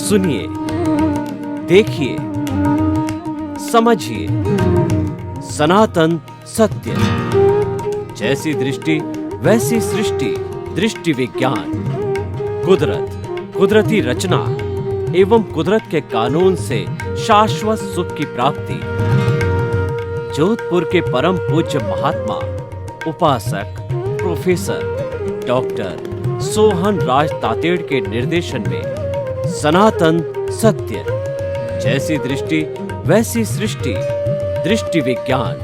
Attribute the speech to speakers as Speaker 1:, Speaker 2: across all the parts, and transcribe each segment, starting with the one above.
Speaker 1: सुनिए, देखिए, समझिए सनातन सत्य। जैसी दृष्टि वैसी सृष्टि, दृष्टि विज्ञान। कुदरत, कुदरती रचना एवं कुदरत के कानून से शाश्वत सुख की प्राप्ति। जोधपुर के परम पूज्य महात्मा उपासक प्रोफेसर डॉक्टर सोहन राज तातेड़ के निर्देशन में सनातन सत्य। जैसी दृष्टि वैसी सृष्टि, दृष्टि विज्ञान।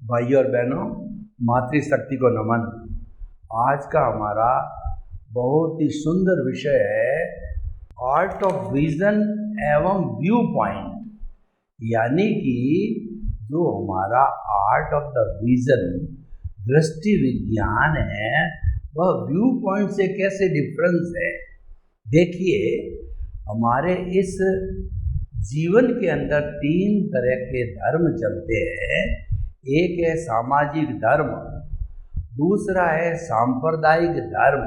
Speaker 2: भाइयों और बहनों, मातृशक्ति को नमन। आज का हमारा बहुत ही सुंदर विषय है आर्ट ऑफ विजन एवं व्यू पॉइंट, यानी कि जो हमारा आर्ट ऑफ द विजन, दृष्टि विज्ञान है, वह व्यू पॉइंट से कैसे डिफरेंस है। देखिए, हमारे इस जीवन के अंदर 3 तरह के धर्म चलते हैं। एक है सामाजिक धर्म, दूसरा है सांप्रदायिक धर्म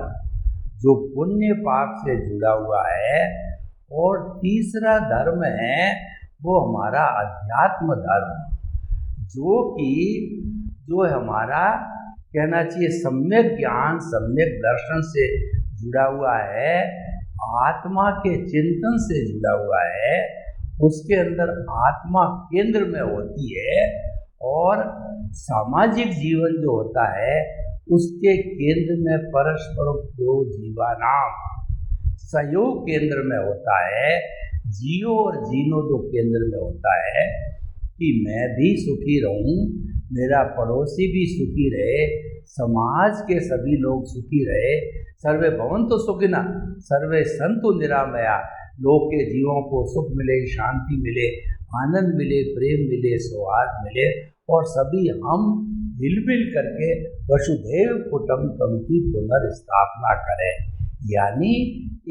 Speaker 2: जो पुण्य पाप से जुड़ा हुआ है, और तीसरा धर्म है वो हमारा अध्यात्म धर्म जो हमारा कहना चाहिए सम्यक ज्ञान, सम्यक दर्शन से जुड़ा हुआ है, आत्मा के चिंतन से जुड़ा हुआ है। उसके अंदर आत्मा केंद्र में होती है, और सामाजिक जीवन जो होता है उसके केंद्र में परस्पर दो जीवानाम सहयोग केंद्र में होता है। जियो और जीनो दो केंद्र में होता है कि मैं भी सुखी रहूं, मेरा पड़ोसी भी सुखी रहे, समाज के सभी लोग सुखी रहे। सर्वे भवन्तु सुखिनः, सर्वे सन्तु निरामया। लोग के जीवों को सुख मिले, शांति मिले, आनंद मिले, प्रेम मिले, सौहार्द मिले, और सभी हम हिलमिल करके वसुधैव कुटुम्बकम की पुनर्स्थापना करें। यानी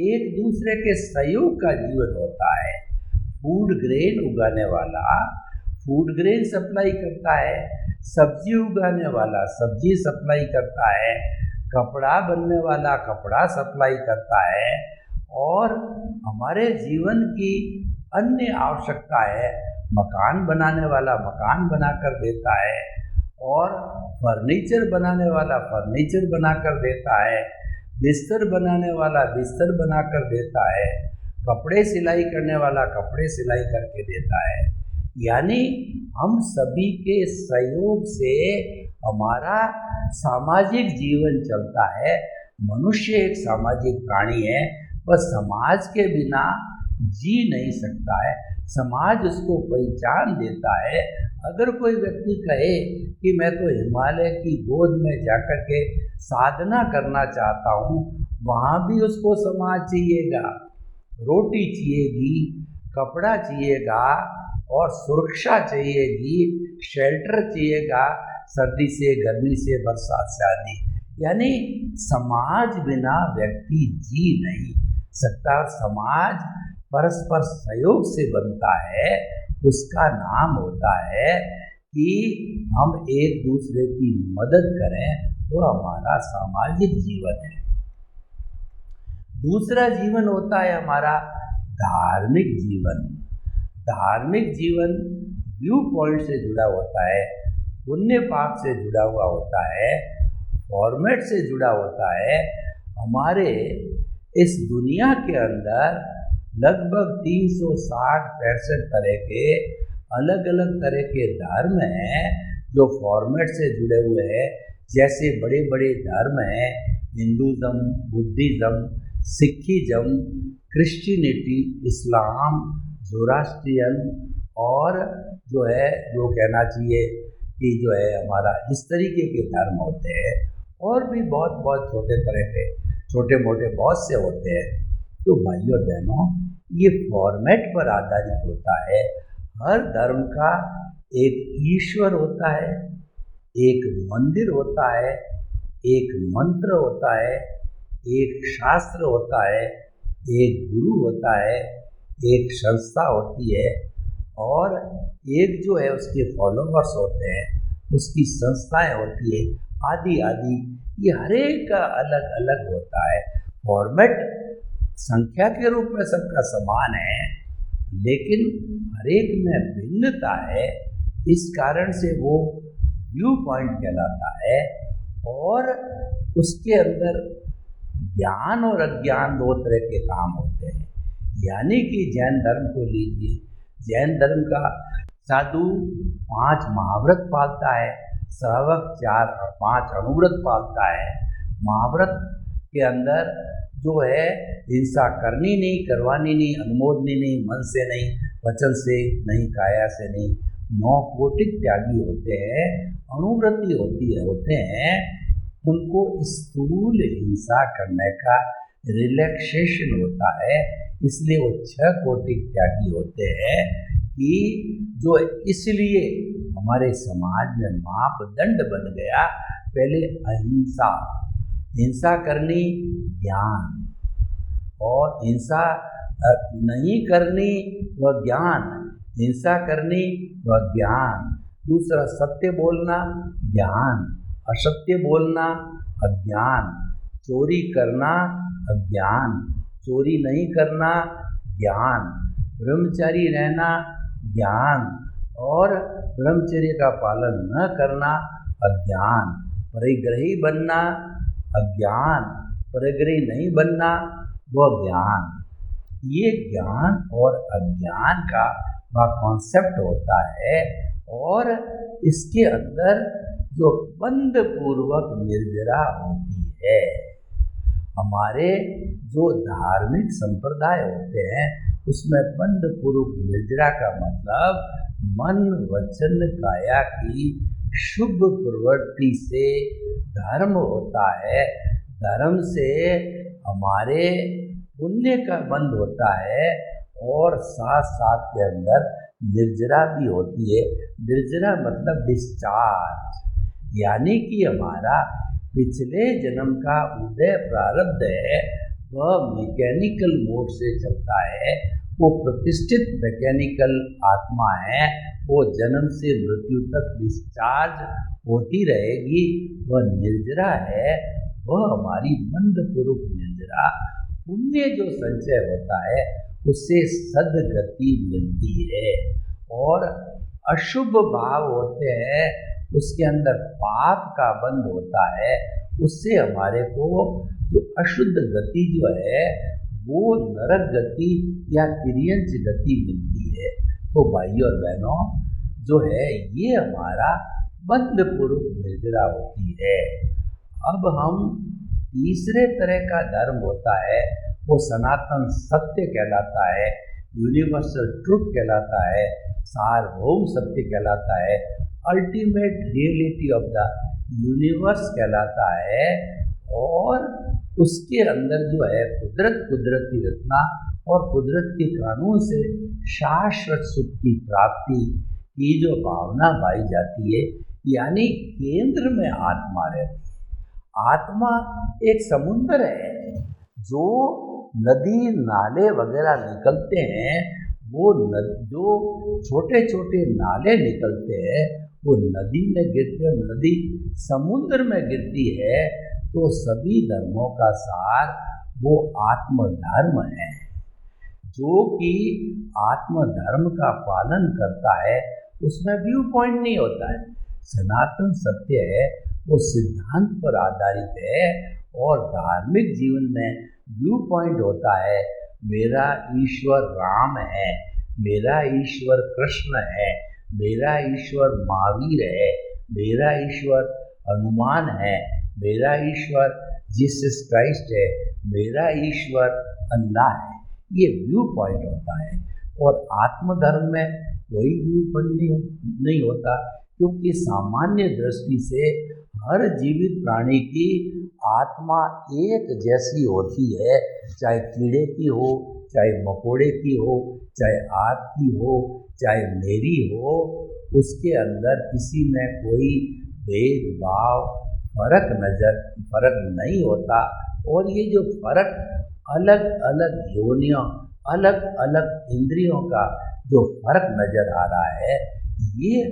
Speaker 2: एक दूसरे के सहयोग का जीवन होता है। फूड ग्रेन उगाने वाला फूड ग्रेन सप्लाई करता है, सब्जी उगाने वाला सब्जी सप्लाई करता है, कपड़ा बनने वाला कपड़ा सप्लाई करता है, और हमारे जीवन की अन्य आवश्यकता है, मकान बनाने वाला मकान बनाकर देता है, और फर्नीचर बनाने वाला फर्नीचर बनाकर देता है, बिस्तर बनाने वाला बिस्तर बनाकर देता है, कपड़े सिलाई करने वाला कपड़े सिलाई करके देता है। यानी हम सभी के सहयोग से हमारा सामाजिक जीवन चलता है। मनुष्य एक सामाजिक प्राणी है, वह समाज के बिना जी नहीं सकता है। समाज उसको पहचान देता है। अगर कोई व्यक्ति कहे कि मैं तो हिमालय की गोद में जाकर के साधना करना चाहता हूँ, वहाँ भी उसको समाज चाहिएगा, रोटी चाहिएगी, कपड़ा चाहिएगा, और सुरक्षा चाहिएगी, शेल्टर चाहिएगा, सर्दी से, गर्मी से, बरसात से आदि। यानी समाज बिना व्यक्ति जी नहीं सकता। समाज परस्पर सहयोग से बनता है। उसका नाम होता है कि हम एक दूसरे की मदद करें, वो हमारा सामाजिक जीवन है। दूसरा जीवन होता है हमारा धार्मिक जीवन। धार्मिक जीवन व्यू पॉइंट से जुड़ा होता है, पुण्य पाप से जुड़ा हुआ होता है, फॉर्मेट से जुड़ा होता है। हमारे इस दुनिया के अंदर लगभग 360-65 तरह के अलग अलग तरह के धर्म हैं जो फॉर्मेट से जुड़े हुए हैं। जैसे बड़े बड़े धर्म हैं हिंदुज़म, बुद्धिज़्म, सिखिज़्म, क्रिश्चियनिटी, इस्लाम, ज़ोरास्ट्रियन, और जो है जो कहना चाहिए कि जो है हमारा इस तरीके के धर्म होते हैं। और भी बहुत बहुत छोटे तरह के छोटे मोटे बहुत से होते हैं। तो भाइयों और बहनों, ये फॉर्मेट पर आधारित होता है। हर धर्म का एक ईश्वर होता है, एक मंदिर होता है, एक मंत्र होता है, एक शास्त्र होता है, एक गुरु होता है, एक संस्था होती है, और एक जो है उसके फॉलोवर्स होते हैं, उसकी संस्थाएं होती है, आदि आदि। ये हर एक का अलग अलग होता है। फॉर्मेट संख्या के रूप में सबका समान है, लेकिन हर एक में भिन्नता है। इस कारण से वो व्यू पॉइंट कहलाता है। और उसके अंदर ज्ञान और अज्ञान दो तरह के काम होते हैं। यानी कि जैन धर्म को लीजिए, जैन धर्म का साधु 5 महाव्रत पालता है, श्रावक 4-5 अनुव्रत पालता है। महाव्रत के अंदर जो है हिंसा करनी नहीं, करवानी नहीं, अनुमोदनी नहीं, मन से नहीं, वचन से नहीं, काया से नहीं। 9 कोटिक त्यागी होते हैं, अनुव्रती होते हैं। उनको स्थूल हिंसा करने का रिलैक्सेशन होता है, इसलिए वो 6 कोटिक त्यागी होते हैं। कि जो इसलिए हमारे समाज में मापदंड बन गया, पहले अहिंसा, हिंसा करनी ज्ञान, और हिंसा नहीं करनी वह ज्ञान, हिंसा करनी वह ज्ञान। दूसरा सत्य बोलना ज्ञान, असत्य बोलना अज्ञान, चोरी करना अज्ञान, चोरी नहीं करना ज्ञान, ब्रह्मचारी रहना ज्ञान, और ब्रह्मचर्य का पालन न करना अज्ञान, परिग्रही बनना अज्ञान, परिग्रही नहीं बनना वह ज्ञान। ये ज्ञान और अज्ञान का वह कॉन्सेप्ट होता है। और इसके अंदर जो बंद पूर्वक निर्जरा होती है, हमारे जो धार्मिक संप्रदाय होते हैं उसमें बंद पूर्वक निर्जरा का मतलब मन वचन काया की शुभ प्रवृत्ति से धर्म होता है। धर्म से हमारे पुण्य का बंध होता है, और साथ साथ के अंदर निर्जरा भी होती है। निर्जरा मतलब डिस्चार्ज, यानी कि हमारा पिछले जन्म का उदय प्रारब्ध है, वह मैकेनिकल मोड से चलता है। वो प्रतिष्ठित मैकेनिकल आत्मा है, वो जन्म से मृत्यु तक डिस्चार्ज होती रहेगी। वह निर्जरा है, वह हमारी मंदपूर्वक निर्जरा। पुण्य जो संचय होता है उससे सद्गति मिलती है, और अशुभ भाव होते हैं उसके अंदर पाप का बंध होता है। उससे हमारे को जो अशुद्ध गति जो है वो नरक गति या तिर्यंच गति मिलती है। तो भाइयों और बहनों, जो है ये हमारा बंध पूर्वक निर्जरा होती है। अब हम तीसरे तरह का धर्म होता है, वो सनातन सत्य कहलाता है, यूनिवर्सल ट्रुथ कहलाता है, सार्वभौम सत्य कहलाता है, ultimate reality of the universe कहलाता है। और उसके अंदर जो है कुदरती रचना और कुदरत के कानून से शाश्वत सुख की प्राप्ति की जो भावना पाई जाती है, यानी केंद्र में आत्मा रहती है। आत्मा एक समुद्र है, जो नदी नाले वगैरह निकलते हैं, वो जो छोटे छोटे नाले निकलते हैं वो नदी में गिरते हैं, नदी समुद्र में गिरती है। तो सभी धर्मों का सार वो आत्मधर्म है, जो कि आत्मधर्म का पालन करता है। उसमें व्यू पॉइंट नहीं होता है। सनातन सत्य है वो सिद्धांत पर आधारित है, और धार्मिक जीवन में व्यू पॉइंट होता है, मेरा ईश्वर राम है, मेरा ईश्वर कृष्ण है, मेरा ईश्वर महावीर है, मेरा ईश्वर हनुमान है, मेरा ईश्वर जीसस क्राइस्ट है, मेरा ईश्वर अल्लाह है। ये व्यू पॉइंट होता है। और आत्मधर्म में कोई व्यू पॉइंट नहीं होता, क्योंकि सामान्य दृष्टि से हर जीवित प्राणी की आत्मा एक जैसी होती है, चाहे कीड़े की हो, चाहे मकोड़े की हो, चाहे आपकी हो, चाहे मेरी हो। उसके अंदर किसी में कोई भेदभाव फर्क नहीं होता। और ये जो फर्क अलग अलग योनियों, अलग अलग इंद्रियों का जो फर्क नजर आ रहा है ये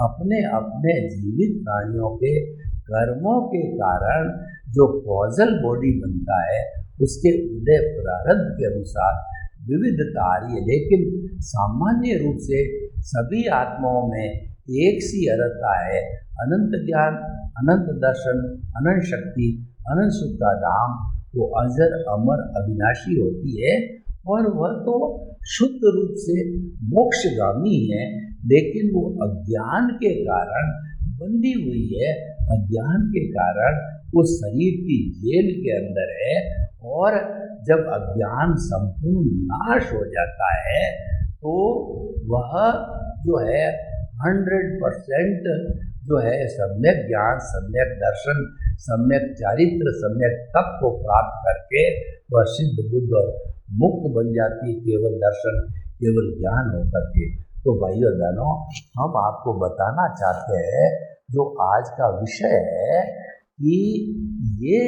Speaker 2: अपने अपने जीवित प्राणियों के कर्मों के कारण जो कॉजल बॉडी बनता है उसके उदय प्रारब्ध के अनुसार विविधता आ रही है, लेकिन सामान्य रूप से सभी आत्माओं में एक सी अरता है। अनंत ज्ञान, अनंत दर्शन, अनंत शक्ति, अनंत सुख का धाम वो अजर अमर अविनाशी होती है और वह तो शुद्ध रूप से मोक्षगामी है, लेकिन वो अज्ञान के कारण बंधी हुई है, अज्ञान के कारण वो शरीर की जेल के अंदर है। और जब अज्ञान संपूर्ण नाश हो जाता है तो वह जो है 100% जो है सम्यक ज्ञान, सम्यक दर्शन, सम्यक चारित्र, सम्यक तप को प्राप्त करके वह सिद्ध बुद्ध और मुक्त बन जाती है, केवल दर्शन, केवल ज्ञान होकर के। तो भाइयों और बहनों, हम आपको बताना चाहते हैं जो आज का विषय है कि ये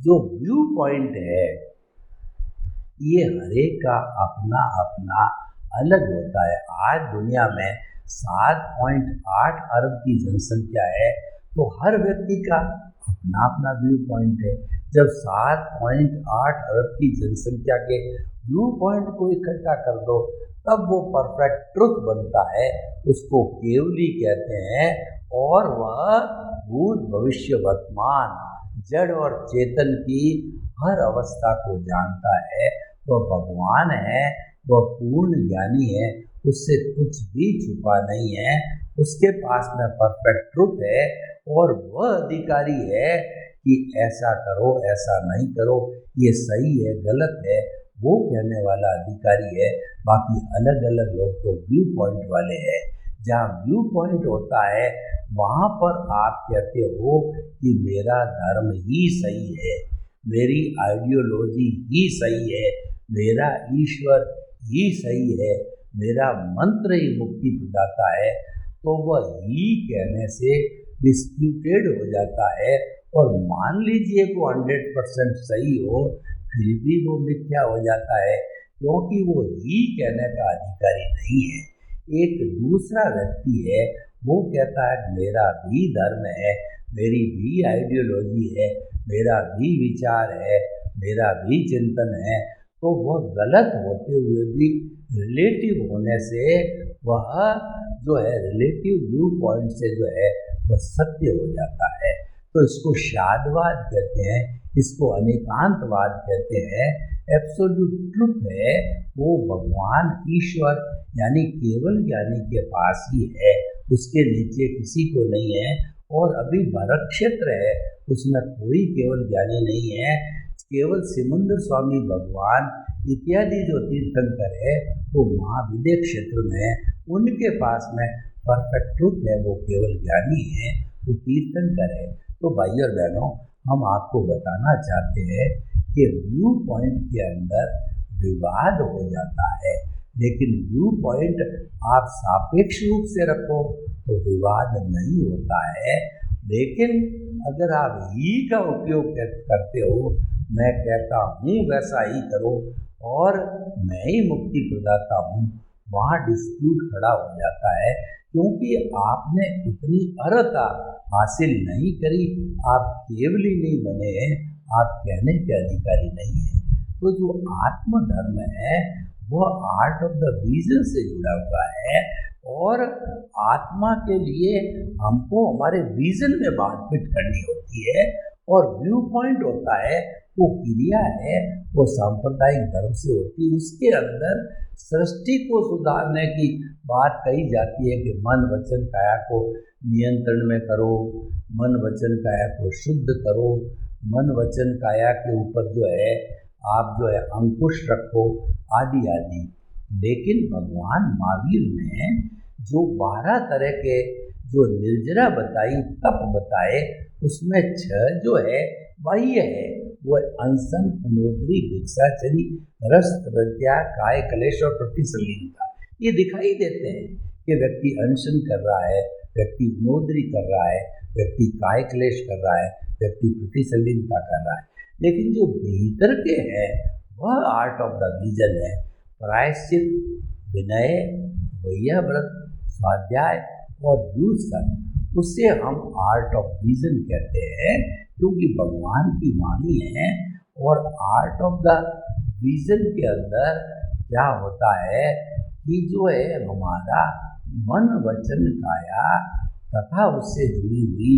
Speaker 2: जो व्यू पॉइंट है ये हरेक का अपना अपना अलग होता है। आज दुनिया में 7.8 अरब की जनसंख्या है, तो हर व्यक्ति का अपना अपना व्यू पॉइंट है। जब 7.8 अरब की जनसंख्या के व्यू पॉइंट को इकट्ठा कर दो तब वो परफेक्ट ट्रुथ बनता है, उसको केवली कहते हैं। और वह भूत भविष्य वर्तमान जड़ और चेतन की हर अवस्था को जानता है। वह भगवान है, वह पूर्ण ज्ञानी है, उससे कुछ भी छुपा नहीं है, उसके पास में परफेक्ट ट्रुथ है और वह अधिकारी है कि ऐसा करो, ऐसा नहीं करो, ये सही है, गलत है, वो कहने वाला अधिकारी है। बाकी अलग अलग लोग तो व्यू पॉइंट वाले हैं। जहाँ व्यू पॉइंट होता है वहाँ पर आप कहते हो कि मेरा धर्म ही सही है, मेरी आइडियोलॉजी ही सही है, मेरा ईश्वर ही सही है, मेरा मंत्र ही मुक्ति प्रदाता है, तो वह ही कहने से डिस्प्यूटेड हो जाता है। और मान लीजिए वो 100% सही हो फिर भी वो मिथ्या हो जाता है, क्योंकि वो ही कहने का अधिकारी नहीं है। एक दूसरा व्यक्ति है, वो कहता है मेरा भी धर्म है, मेरी भी आइडियोलॉजी है, मेरा भी विचार है, मेरा भी चिंतन है, तो वह गलत होते हुए भी रिलेटिव होने से वह जो है रिलेटिव व्यू पॉइंट से जो है वह सत्य हो जाता है। तो इसको शादवाद कहते हैं, इसको अनेकांतवाद कहते हैं। एब्सोल्यूट ट्रुथ है वो भगवान ईश्वर यानी केवल ज्ञानी के पास ही है, उसके नीचे किसी को नहीं है। और अभी भरत क्षेत्र है, उसमें कोई केवल ज्ञानी नहीं है, केवल सिमंदर स्वामी भगवान इत्यादि जो तीर्थंकर है वो महाविद्य क्षेत्र में, उनके पास में परफेक्ट ट्रुथ है, वो केवल ज्ञानी है, वो तीर्थंकर है। तो भाई और बहनों, हम आपको बताना चाहते हैं कि व्यू पॉइंट के अंदर विवाद हो जाता है, लेकिन व्यू पॉइंट आप सापेक्ष रूप से रखो तो विवाद नहीं होता है। लेकिन अगर आप ही का उपयोग करते हो, मैं कहता हूँ वैसा ही करो और मैं ही मुक्ति प्रदाता हूँ, वहाँ डिस्प्यूट खड़ा हो जाता है, क्योंकि आपने उतनी अर्हता हासिल नहीं करी, आप केवली नहीं बने हैं, आप कहने के अधिकारी नहीं हैं। तो जो आत्म धर्म है वह आर्ट ऑफ द विजन से जुड़ा हुआ है और आत्मा के लिए हमको हमारे विजन में बात फिट करनी होती है। और व्यू पॉइंट होता है वो क्रिया है, वो सांप्रदायिक धर्म से होती है, उसके अंदर सृष्टि को सुधारने की बात कही जाती है कि मन वचन काया को नियंत्रण में करो, मन वचन काया को शुद्ध करो, मन वचन काया के ऊपर जो है आप जो है अंकुश रखो, आदि आदि। लेकिन भगवान महावीर ने जो 12 तरह के जो निर्जरा बताई, तप बताए, उसमें 6 जो है बाह्य है, वो अनशन, उनोद्री, भिक्षाचरी, रस, प्रज्ञा, काय क्लेश और प्रतिसलीनता। ये दिखाई देते हैं कि व्यक्ति अनशन कर रहा है, व्यक्ति उनोद्री कर रहा है, व्यक्ति काय क्लेश कर रहा है, व्यक्ति प्रतिसलीनता कर रहा है। लेकिन जो भीतर के हैं वह आर्ट ऑफ द विजन है, प्रायश्चित, विनय, भैया व्रत, स्वाध्याय और व्युत्सर्ग, उससे हम आर्ट ऑफ विजन कहते हैं, क्योंकि भगवान की वाणी है। और आर्ट ऑफ द विजन के अंदर क्या होता है कि जो है हमारा मन, वचन, काया तथा उससे जुड़ी हुई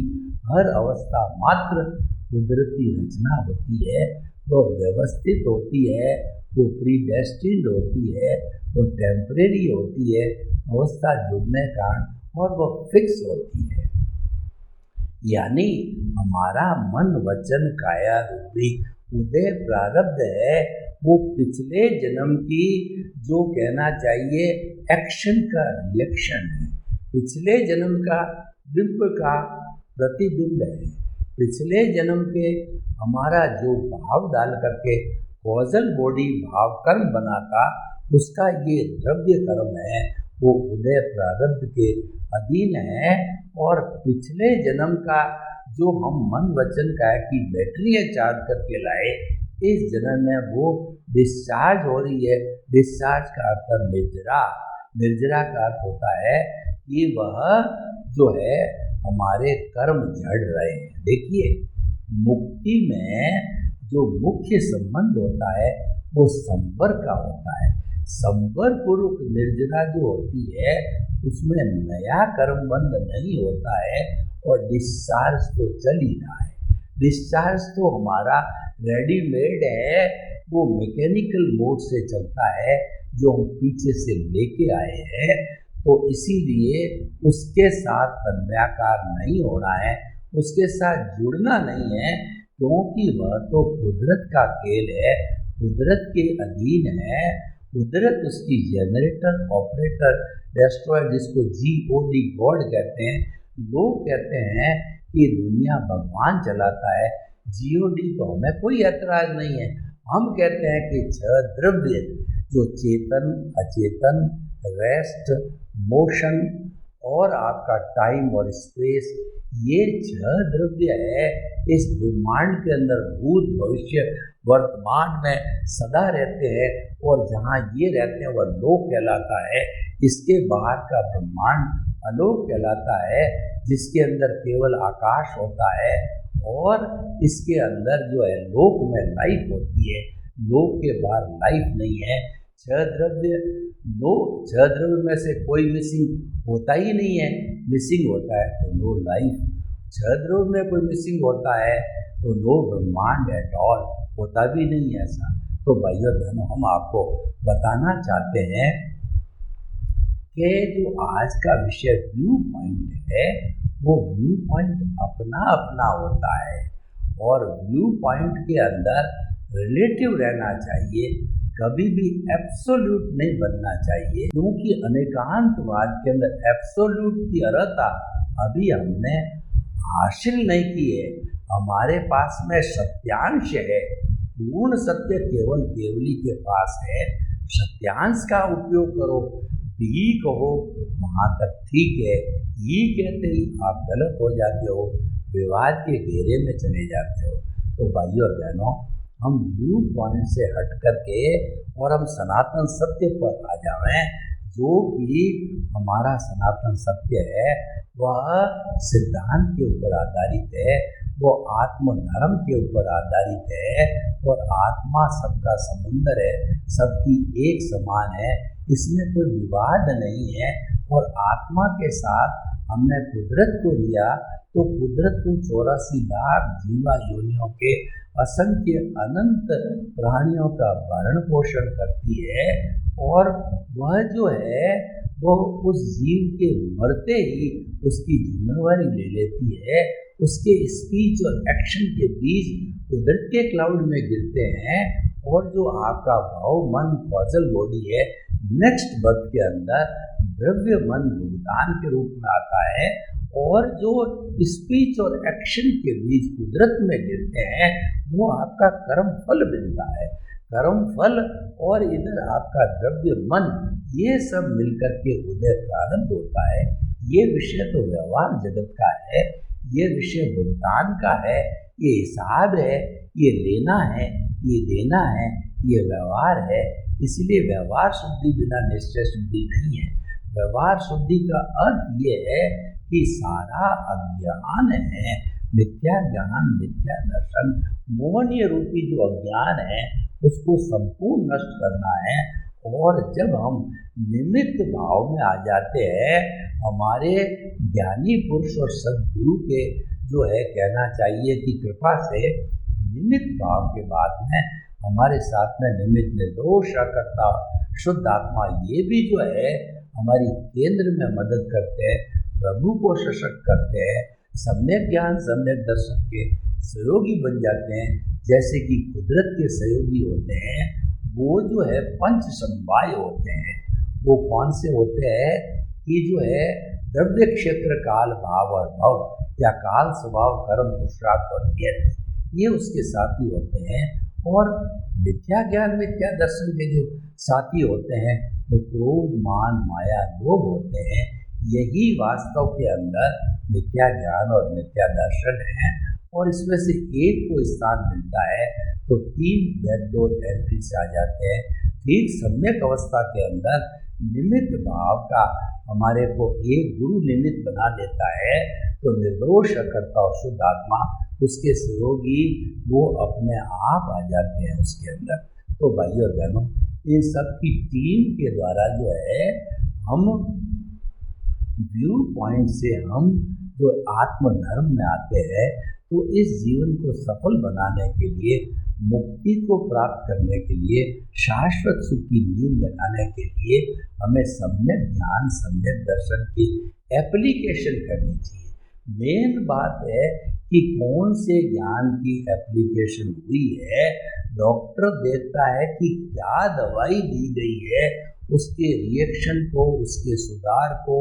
Speaker 2: हर अवस्था मात्र कुदरती रचना होती है, वो व्यवस्थित होती है, वो प्रीडेस्टिन्ड होती है, वो टेम्परेरी होती है अवस्था जुड़ने का, और वो फिक्स होती है। यानी हमारा मन, वचन, काया रूपी उदय प्रारब्ध है, वो पिछले जन्म की जो कहना चाहिए एक्शन का रिएक्शन है, पिछले जन्म का बिंब का प्रतिबिंब है। पिछले जन्म के हमारा जो भाव डाल करके कॉजल बॉडी भाव कर्म बना था, उसका ये द्रव्य कर्म है, वो उदय प्रारब्ध के अधीन है। और पिछले जन्म का जो हम मन, वचन, काया की बैटरियाँ चार्ज करके लाए, इस जन्म में वो डिस्चार्ज हो रही है। डिस्चार्ज का अर्थ निर्जरा, निर्जरा का अर्थ होता है कि वह जो है हमारे कर्म झड़ रहे हैं। देखिए, मुक्ति में जो मुख्य संबंध होता है वो संवर का होता है। संवर पूर्वक निर्जरा जो होती है उसमें नया कर्म बंध नहीं होता है, और डिस्चार्ज तो चल ही रहा है। डिस्चार्ज तो हमारा रेडीमेड है, वो मैकेनिकल मोड से चलता है, जो हम पीछे से लेके आए हैं। तो इसीलिए उसके साथ तन्व्याकार नहीं होना है, उसके साथ जुड़ना नहीं है, क्योंकि वह तो कुदरत का खेल है, कुदरत के अधीन है। कुदरत उसकी जनरेटर, ऑपरेटर, डेस्ट्रॉयर, जिसको GOD गॉड कहते हैं। लोग कहते हैं कि दुनिया भगवान चलाता है, GOD तो हमें कोई ऐतराज नहीं है। हम कहते हैं कि 6 द्रव्य जो चेतन, अचेतन, रेस्ट, मोशन और आपका टाइम और स्पेस, ये 6 द्रव्य है इस ब्रह्मांड के अंदर भूत, भविष्य, वर्तमान में सदा रहते हैं, और जहाँ ये रहते हैं वह लोक कहलाता है। इसके बाहर का ब्रह्मांड अलोक कहलाता है, जिसके अंदर केवल आकाश होता है, और इसके अंदर जो है लोक में लाइफ होती है, लोक के बाहर लाइफ नहीं है। 6 द्रव्य, 6 द्रव्य में से कोई मिसिंग होता ही नहीं है। मिसिंग होता है तो नो लाइफ। 6 द्रव्य में कोई मिसिंग होता है तो नो ब्रह्मांड एट ऑल, होता भी नहीं है ऐसा। तो भाइयों बहनों, हम आपको बताना चाहते हैं कि जो आज का विषय व्यू पॉइंट है, वो व्यू पॉइंट अपना अपना होता है, और व्यू पॉइंट के अंदर रिलेटिव रहना चाहिए, कभी भी एब्सोल्यूट नहीं बनना चाहिए, क्योंकि अनेकांतवाद के अंदर एब्सोल्यूट की अर्हता अभी हमने हासिल नहीं की है। हमारे पास में सत्यांश है, पूर्ण सत्य केवल केवली के पास है। सत्यांश का उपयोग करो, भी कहो वहाँ तक ठीक है, ही कहते ही आप गलत हो जाते हो, विवाद के घेरे में चले जाते हो। तो भाइयों और बहनों, हम व्यू पॉइंट से हट करके और हम सनातन सत्य पर आ जाएं, जो कि हमारा सनातन सत्य है, वह सिद्धांत के ऊपर आधारित है, वो आत्म धर्म के ऊपर आधारित है, और आत्मा सबका समुंदर है, सबकी एक समान है, इसमें कोई विवाद नहीं है। और आत्मा के साथ हमने कुदरत को लिया, तो कुदरत तो 84 लाख जीवा योनियों के असंख्य अनंत प्राणियों का भरण पोषण करती है, और वह जो है वो उस जीव के मरते ही उसकी जिम्मेवारी ले लेती है। उसके स्पीच और एक्शन के बीच कुदरत के क्लाउड में गिरते हैं, और जो आपका भाव, मन, कॉजल बॉडी है, नेक्स्ट बर्थ के अंदर द्रव्य मन भुगतान के रूप में आता है, और जो स्पीच और एक्शन के बीच कुदरत में गिरते हैं, वो आपका कर्म फल मिलता है। कर्म फल और इधर आपका द्रव्य मन, ये सब मिलकर के उदय प्रारंभ होता है। ये विषय तो व्यवहार जगत का है, ये विषय भुगतान का है, ये हिसाब है, ये लेना है, ये देना है, ये व्यवहार है। इसलिए व्यवहार शुद्धि बिना निश्चय शुद्धि नहीं है। व्यवहार शुद्धि का अर्थ ये है कि सारा अज्ञान है, मिथ्या ज्ञान, मिथ्या दर्शन, मोहनीय रूपी जो अज्ञान है उसको संपूर्ण नष्ट करना है। और जब हम निमित्त भाव में आ जाते हैं, हमारे ज्ञानी पुरुष और सद्गुरु के जो है कहना चाहिए कि कृपा से निमित्त भाव के बाद में हमारे साथ में निमित्त निर्दोष करता शुद्ध आत्मा ये भी जो है हमारी केंद्र में मदद करते हैं, प्रभु को सशक्त करते हैं, सम्यक ज्ञान सम्यक दर्शन के सहयोगी बन जाते हैं। जैसे कि कुदरत के सहयोगी होते हैं, वो जो है पंच समवाय होते हैं। वो कौन से होते हैं कि जो है द्रव्य क्षेत्र काल भाव और भव या काल स्वभाव कर्म पुरुषार्थ और नियति, ये उसके साथी होते हैं। और मिथ्या ज्ञान मिथ्या दर्शन के जो साथी होते हैं वो क्रोध मान माया लोभ होते हैं। यही वास्तव के अंदर मिथ्या ज्ञान और मिथ्या दर्शन है। और इसमें से एक को स्थान मिलता है तो 3 बैकडोर एंट्री से आ जाते हैं। ठीक सम्यक अवस्था के अंदर निमित्त भाव का हमारे को एक गुरु निमित्त बना देता है, तो निर्दोष करता और शुद्ध आत्मा उसके सहयोगी वो अपने आप आ जाते हैं उसके अंदर। तो भाइयों और बहनों, इन सब की टीम के द्वारा जो है हम व्यू पॉइंट से हम जो आत्मधर्म में आते हैं, तो इस जीवन को सफल बनाने के लिए, मुक्ति को प्राप्त करने के लिए, शाश्वत सुख की नींव लगाने के लिए हमें सम्यक ज्ञान सम्यक दर्शन की एप्लीकेशन करनी चाहिए। मेन बात है कि कौन से ज्ञान की एप्लीकेशन हुई है। डॉक्टर देखता है कि क्या दवाई दी गई है, उसके रिएक्शन को, उसके सुधार को,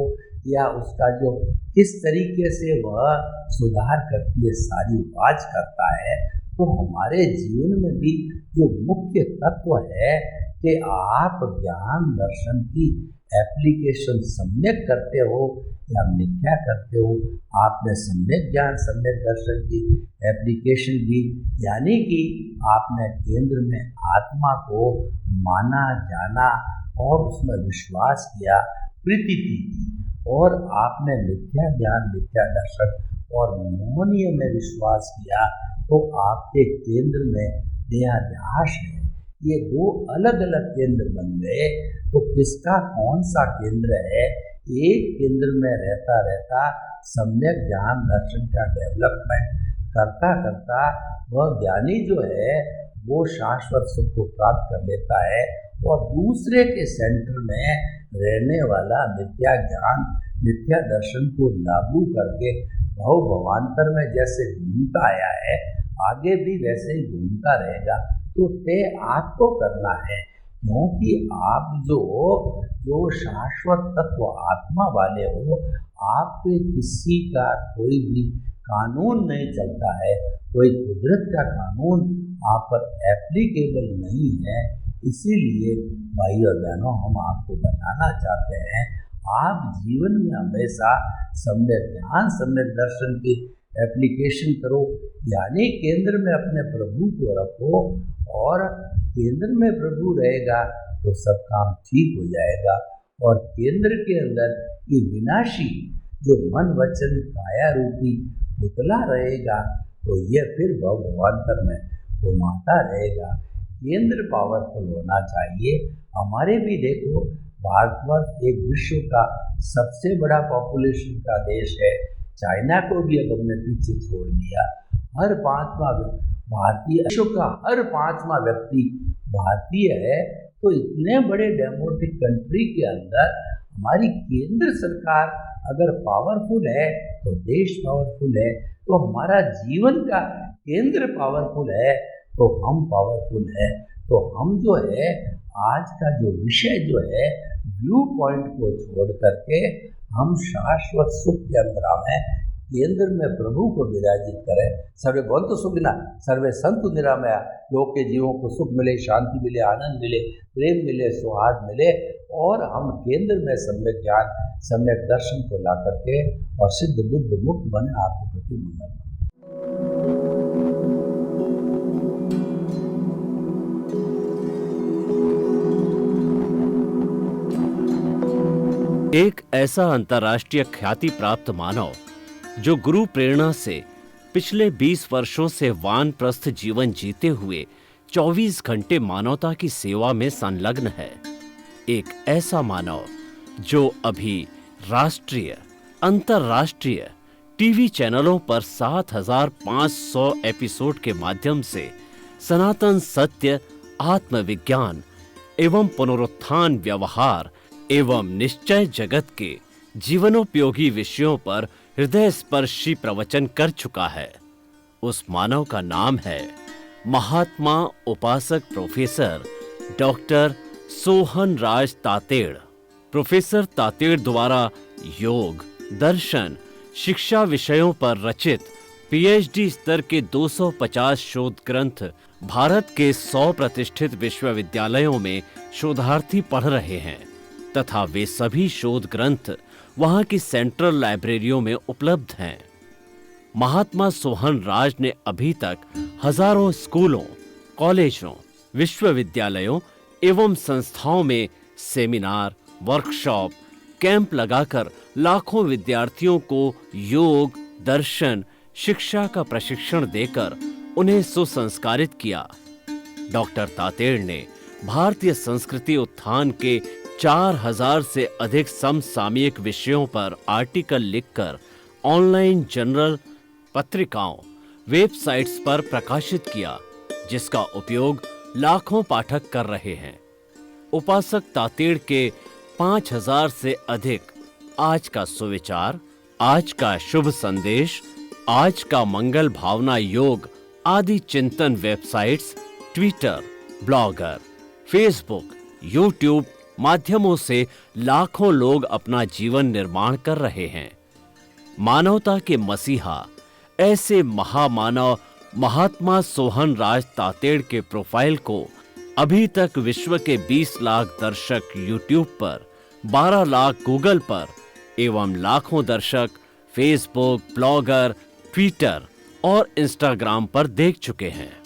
Speaker 2: या उसका जो किस तरीके से वह सुधार करती है सारी वाच करता है। तो हमारे जीवन में भी जो मुख्य तत्व है कि आप ज्ञान दर्शन की एप्लीकेशन सम्यक करते हो या मिथ्या करते हो। आपने सम्यक ज्ञान सम्यक दर्शन की एप्लीकेशन की, यानी कि आपने केंद्र में आत्मा को माना जाना और उसमें विश्वास किया, प्रीति की, और आपने मिथ्या ज्ञान मिथ्या दर्शन और मोहनीय में विश्वास किया, तो आपके केंद्र में देहाध्यास है। ये 2 अलग अलग केंद्र बन गए। तो किसका कौन सा केंद्र है? एक केंद्र में रहता रहता सम्यक ज्ञान दर्शन का डेवलपमेंट करता करता वह ज्ञानी जो है वो शाश्वत सुख को प्राप्त कर लेता है। और दूसरे के सेंटर में रहने वाला मिथ्या ज्ञान मिथ्या दर्शन को लागू करके भव भवांतर में जैसे घूमता आया है, आगे भी वैसे ही घूमता रहेगा। तो तय आपको करना है, क्योंकि आप जो शाश्वत तत्व आत्मा वाले हो, आप पे किसी का कोई भी कानून नहीं चलता है, कोई कुदरत का कानून आप पर एप्लीकेबल नहीं है। इसीलिए भाई और बहनों, हम आपको बताना चाहते हैं, आप जीवन में हमेशा सम्यक ज्ञान सम्यक दर्शन की एप्लीकेशन करो, यानी केंद्र में अपने प्रभु को रखो, और केंद्र में प्रभु रहेगा तो सब काम ठीक हो जाएगा। और केंद्र के अंदर ये विनाशी जो मन वचन काया रूपी पुतला रहेगा, तो यह फिर भगवान्तर में घुमाता रहेगा। केंद्र पावरफुल होना चाहिए। हमारे भी देखो, भारतवर्ष एक विश्व का सबसे बड़ा पॉपुलेशन का देश है। चाइना को भी अब हमने पीछे छोड़ दिया। हर 5वां भारतीय, विश्व का हर 5वां व्यक्ति भारतीय है। तो इतने बड़े डेमोक्रेटिक कंट्री के अंदर हमारी केंद्र सरकार अगर पावरफुल है तो देश पावरफुल है, तो हमारा जीवन का केंद्र पावरफुल है तो हम पावरफुल है। तो हम जो है आज का जो विषय जो है व्यू पॉइंट को छोड़ करके हम शाश्वत सुख के अंदर आवें, केंद्र में प्रभु को विराजित करें। सर्वे भवन्तु सुखिनः, सर्वे सन्तु निरामया। लोक के जीवों को सुख मिले, शांति मिले, आनंद मिले, प्रेम मिले, सौहार्द मिले, और हम केंद्र में सम्यक ज्ञान सम्यक दर्शन को ला करके और सिद्ध बुद्ध मुक्त बने। आपके प्रति मंगल।
Speaker 1: एक ऐसा अंतर्राष्ट्रीय ख्याति प्राप्त मानव जो गुरु प्रेरणा से पिछले 20 वर्षों से वानप्रस्थ जीवन जीते हुए 24 घंटे मानवता की सेवा में संलग्न है। एक ऐसा मानव जो अभी राष्ट्रीय, अंतर्राष्ट्रीय टीवी चैनलों पर 7,500 एपिसोड के माध्यम से सनातन सत्य, आत्मविज्ञान एवं पुनरुत्थान, व्यवहार एवं निश्चय जगत के जीवनोपयोगी विषयों पर हृदय स्पर्शी प्रवचन कर चुका है। उस मानव का नाम है महात्मा उपासक प्रोफेसर डॉक्टर सोहन राज तातेड़। प्रोफेसर तातेड़ द्वारा योग, दर्शन, शिक्षा विषयों पर रचित पीएचडी स्तर के 250 शोध ग्रंथ भारत के 100 प्रतिष्ठित विश्वविद्यालयों में शोधार्थी पढ़ रहे हैं तथा वे सभी शोध ग्रंथ वहां की सेंट्रल लाइब्रेरियों में उपलब्ध हैं। महात्मा सोहन राज ने अभी तक हजारों स्कूलों, कॉलेजों, विश्वविद्यालयों एवं संस्थाओं में सेमिनार, वर्कशॉप, कैंप लगाकर लाखों विद्यार्थियों को योग, दर्शन, शिक्षा का प्रशिक्षण देकर उन्हें सुसंस्कारित किया। डॉक्टर तातेड़ ने भारतीय संस्कृति उत्थान के 4000 से अधिक समसामयिक विषयों पर आर्टिकल लिखकर ऑनलाइन जर्नल, पत्रिकाओं, वेबसाइट्स पर प्रकाशित किया, जिसका उपयोग लाखों पाठक कर रहे हैं। उपासक तातेड़ के 5000 से अधिक आज का सुविचार, आज का शुभ संदेश, आज का मंगल भावना योग आदि चिंतन websites, Twitter, blogger, Facebook, YouTube माध्यमों से लाखों लोग अपना जीवन निर्माण कर रहे हैं। मानवता के मसीहा ऐसे महामानव महात्मा सोहन राज तातेड़ के प्रोफाइल को अभी तक विश्व के 20 लाख दर्शक यूट्यूब पर, 12 लाख गूगल पर एवं लाखों दर्शक फेसबुक, ब्लॉगर, ट्विटर और इंस्टाग्राम पर देख चुके हैं।